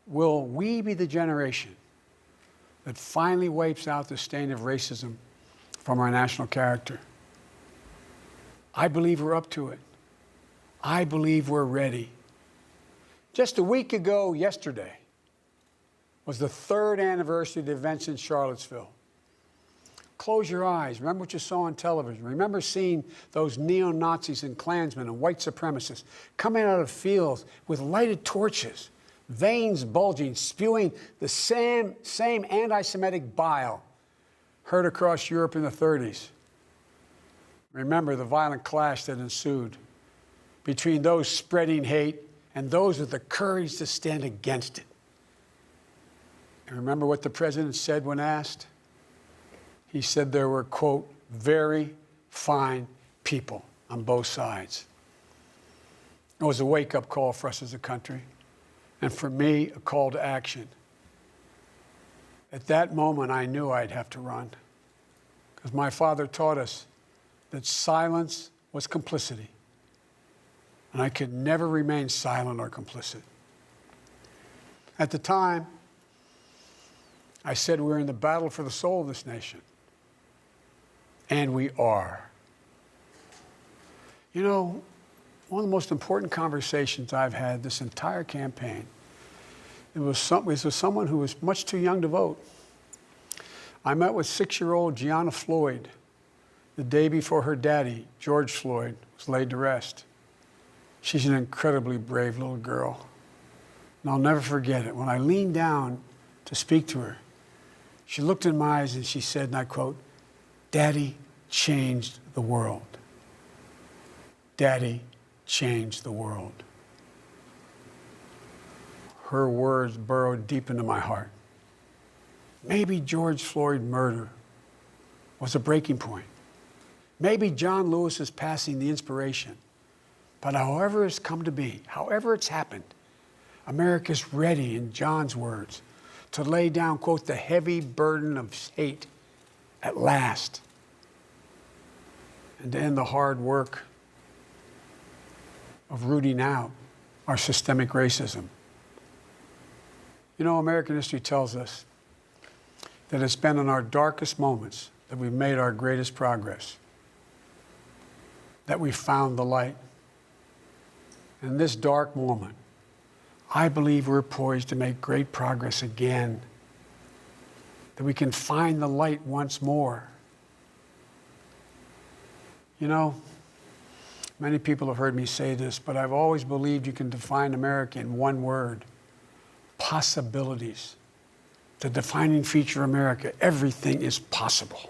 Will we be the generation that finally wipes out the stain of racism from our national character? I believe we're up to it. I believe we're ready. Just a week ago yesterday was the third anniversary of the events in Charlottesville. Close your eyes. Remember what you saw on television. Remember seeing those neo-Nazis and Klansmen and white supremacists coming out of fields with lighted torches, veins bulging, spewing the same anti-Semitic bile heard across Europe in the 30s. Remember the violent clash that ensued between those spreading hate and those with the courage to stand against it. And remember what the president said when asked? He said there were, quote, very fine people on both sides. It was a wake-up call for us as a country, and for me, a call to action. At that moment, I knew I'd have to run, because my father taught us that silence was complicity, and I could never remain silent or complicit. At the time, I said we're in the battle for the soul of this nation. And we are. You know, one of the most important conversations I've had this entire campaign, it was with someone who was much too young to vote. I met with 6-year-old Gianna Floyd the day before her daddy, George Floyd, was laid to rest. She's an incredibly brave little girl. And I'll never forget it. When I leaned down to speak to her, she looked in my eyes and she said, and I quote, "Daddy changed the world. Daddy changed the world." Her words burrowed deep into my heart. Maybe George Floyd's murder was a breaking point. Maybe John Lewis's passing the inspiration. But however it's come to be, however it's happened, America's ready, in John's words, to lay down, quote, the heavy burden of hate at last, and to end the hard work of rooting out our systemic racism. You know, American history tells us that it's been in our darkest moments that we've made our greatest progress, that we found the light. In this dark moment, I believe we're poised to make great progress again, that we can find the light once more. You know, many people have heard me say this, but I've always believed you can define America in one word: possibilities. The defining feature of America: everything is possible.